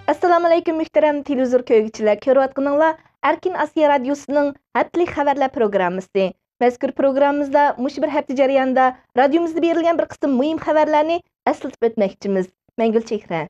Assalamu alaykum muhtaram televizor ko'rgüchilar. Ko'rayotganinglar Erkin Asiya radiosuning haftalik xabarlar programmasi. Mazkur programmamizda mush bir hafta jarayonida radiomizda berilgan bir qism muhim xabarlarni eslatib o'tmoqchimiz. Mangul Chehra.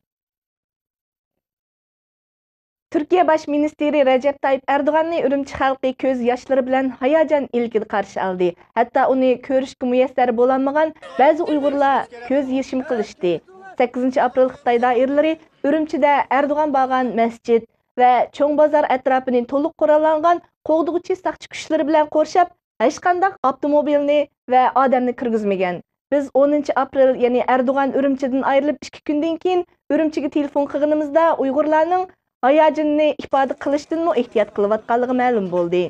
Turkiya bosh ministri Recep Tayyip Erdo'g'anni Urumchi xalqi ko'z yoshlari bilan hayajon ilkida qarshi oldi. Hatto uni ko'rishga muyassar bo'lolmagan ba'zi Uyg'urlar ko'z yeshim qilishdi. 8 aprel Xitoy doiralari Urumchida Erdo'g'an bo'lgan masjid va cho'ng bozor atrofini to'liq qurollangan qo'g'dug'uchi saqchi kuchlari bilan qurshab, hech qanday avtomobilni va odamni kirgizmagan. Biz 10 aprel, ya'ni Erdo'g'an Urumchidan ayrilib 2 kundan keyin Urumchiga telefon qilganimizda Uyg'urlarning hayajonini ifoda qilishdan ehtiyot qilayotganligi ma'lum bo'ldi.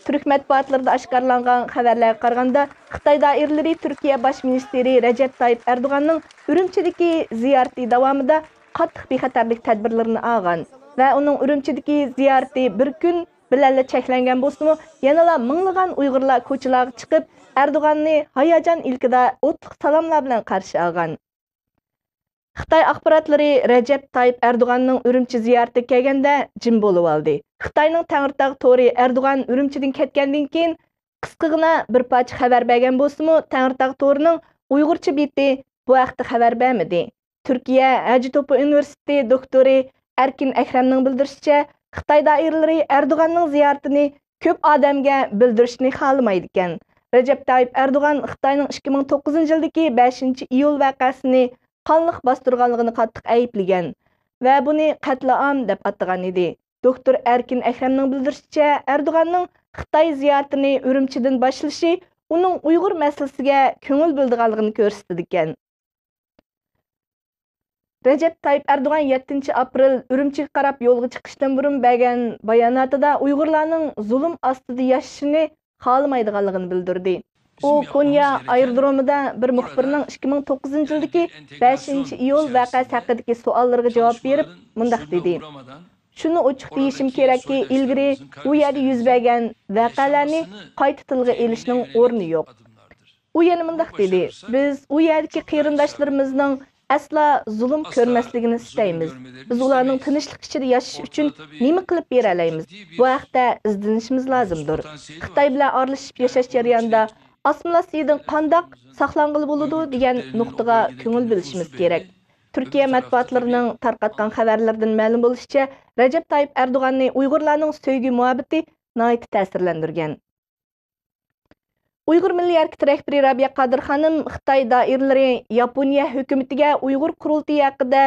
Türk matbuotlarida oshkorlangan xabarlarga qaraganda, Xitoy doiralari Turkiya bosh ministri Recep Tayyip Erdo'g'anning Urumchidagi ziyorati davomida qattiq bexatarlik tadbirlarini olgan va uning Urumchidagi ziyorati bir kun bilan cheklangan bo'lsa-mu, yanala minglagan Uyg'urlar ko'chalarga chiqib, Erdo'g'anni hayajon ilkida o'tliq salomlar bilan qarshi olgan. Xitoy axborotlari Recep Tayyip Erdo'g'anning Urumchi ziyoratiga kelganda jim bo'lib oldi. Xitoyning Tangirtog to'ri Erdo'g'an Urumchidan ketgandan keyin qisqagina bir parcha xabar bergan bo'lsa-mu, Tangirtog to'rining Uyg'urcha beti bu haqda xabar bermadi. Turkiya Hacettepe Universiteti doktori Erkin Akremning bildirishicha, Xitoy doiralari Erdo'g'anning ziyoratini ko'p odamga bildirishni xohlamaydi ekan. Recep Tayyip Erdo'g'an Xitoyning 2009-yildagi 5-iyul voqeasini qonliq bostirganligini qattiq ayıplagan va buni qatl-am deb atagan edi. Doktor Erkin Akremning bildirishicha, Erdo'g'anning Xitoy ziyoratini Urumchidan boshlashi uning Uyg'ur masalasiga ko'ngil bildirganligini ko'rsatdi ekan. Recep Tayyip Erdo'g'an 7 aprel Urumchiga qarab yo'lga chiqishdan burun bergan bayonotida Uyg'urlarning zulm ostida yashashini xohlamaydiganligini bildirdi. U Konya aerodromida bir muxbirning 2009-yildagi 5-iyul voqeasi haqidagi savollariga javob berib, mundaq dedi: "Shuni ochiq deyishim kerakki, ilgari u yerda yuz bergan voqealarni qayta tilga elishning o'rni yo'q." U yana mundaq dedi: "Biz u yerdagi qarindoshlarimizning asla zulm ko'rmasligini istaymiz. Biz ularning tinchlik ichida yashash uchun nima qilib bera olamiz? Bu haqda izlanishimiz lozimdir. Xitoy bilan aralashib yashash jarayonida Asmilasiyadan qandaq saqlanğılı boludu degan nuqtaga ko'ngil bilishimiz kerak." Turkiya matbuotlarining tarqatgan xabarlardan ma'lum bo'lishicha, Recep Tayyip Erdo'g'anni Uyg'urlarning sevgi muhabbati nihoyat ta'sirlantirgan. Uyg'ur milliy hareket rahbari Rabiya Qadir xonim Xitoy doiralari Yaponiya hukumatiga Uyg'ur qurultiyi haqida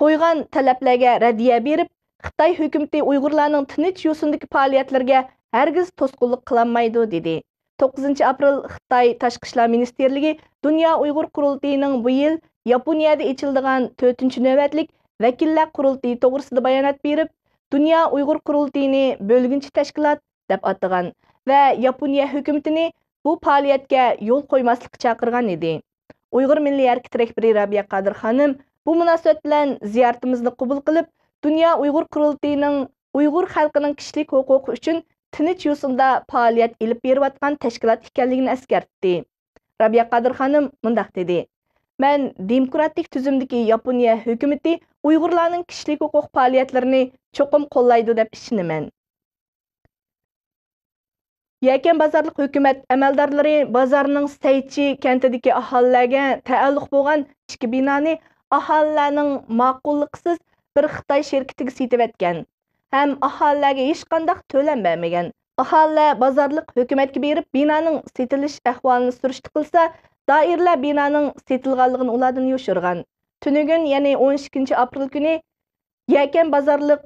qo'ygan talablarga raddiya berib, Xitoy hukumati Uyg'urlarning tinch yo'sindagi faoliyatlariga hargiz to'sqinlik qilolmaydi dedi. 9 aprel Xitoy Tashqi ishlar ministerligi Dunyo Uyg'ur qurultiyining bu yil Yaponiyada ochiladigan 4-navbatlik vakillar qurultiyi to'g'risida bayonot berib, Dunyo Uyg'ur qurultiyini bo'lginchi tashkilot deb atagan va Yaponiya hukumatini bu faoliyatga yo'l qo'ymaslikka chaqirgan edi. Uyg'ur milliy hareket rahbari Rabiya Qadir xonim bu munosabat bilan ziyoratimizni qabul qilib, Dunyo Uyg'ur qurultiyining Uyg'ur xalqining kishilik huquqi uchun tinch yo'sinda faoliyat ilib berayotgan tashkilot ekanligini eskartdi. Rabiya Qadir xonim mundaq dedi: "Men demokratik tuzumdagi Yaponiya hukumati Uyg'urlarning kishilik huquq faoliyatlarini cho'qim qo'llaydi deb ishonaman." Yakan bozorlik hukumat amaldorlari bozorning Saychi kentidagi aholilarga taalluq bo'lgan ikki binoni aholilarning ma'qulliqsiz bir Xitoy shirkatiga setib etgan. Ham aholilarga hech qanday to'lam bermagan. Aholilar bozorlik hukumatga berib binoning setilish ahvolini surishti qilsa, doirlar binoning setilganligini ulardan yoshirgan. Tunugun, ya'ni 12 aprel kuni Yakan bozorlik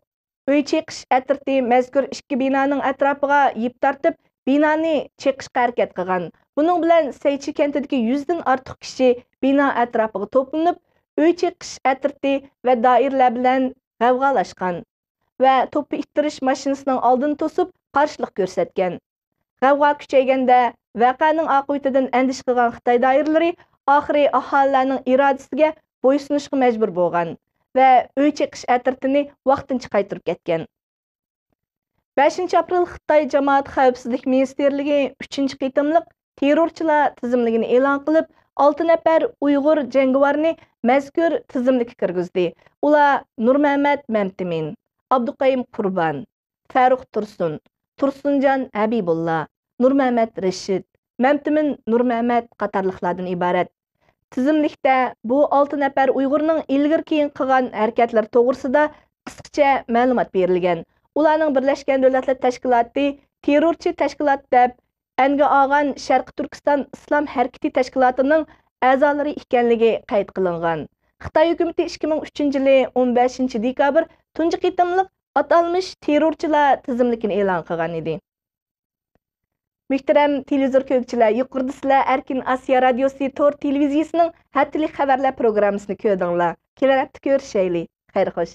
uy cheqish atriti mazkur ikki binoning atrofiga yip tortib, binoni cheqishga harakat qilgan. Buning bilan Saychi kentidagi 100 dan ortiq kishi bino atrofiga to'planib, uy cheqish atriti va doirlar bilan g'avg'olashgan va to'pni ittirish mashinasining oldini to'sib qarshilik ko'rsatgan. G'avg'o kuchayganda voqeaning oqibatidan andish qilgan Xitoy doiralari oxiri aholilarning irodasiga bo'ysunishga majbur bo'lgan va uy cheqish atritini vaqtincha qaytarib ketgan. 5 aprel Xitoy jamoat xavfsizlik ministerligi 3-qitimliq terrorchilar tizimligini e'lon qilib, 6 nafar Uyg'ur jangovarni mazkur tizimlikka kirgizdi. Ular Nurmamat Mamtimin, Abduqayim Qurban, Farruq Tursun, Tursunjon Habibulla, Nurmamat Rashid, Mamtimin Nurmamat qatorliqlardan iborat. Tizimlikdə bu 6 nafar Uyg'urning ilgir keyin qilgan harakatlari to'g'risida qisqacha ma'lumot berilgan. Ularning Birlashgan Davlatlar Tashkiloti terrorchi tashkilot deb anga olgan Sharqi Turkiston Islom harakati tashkilotining a'zolari ekanligi qayd qilingan. Xitoy hukumati 2003-yili 15 dekabr tunji qitimliq atalmış terrorchilar tizimlikini e'lon qilgan edi. Muhtaram televizor ko'ruvchilar, yuqorida sizlar Erkin Asiya radiosi Tor televiziyasining haftalik xabarlar programmasini ko'rdinglar. Kelar hafta ko'rishaylik. Xayr xo'sh.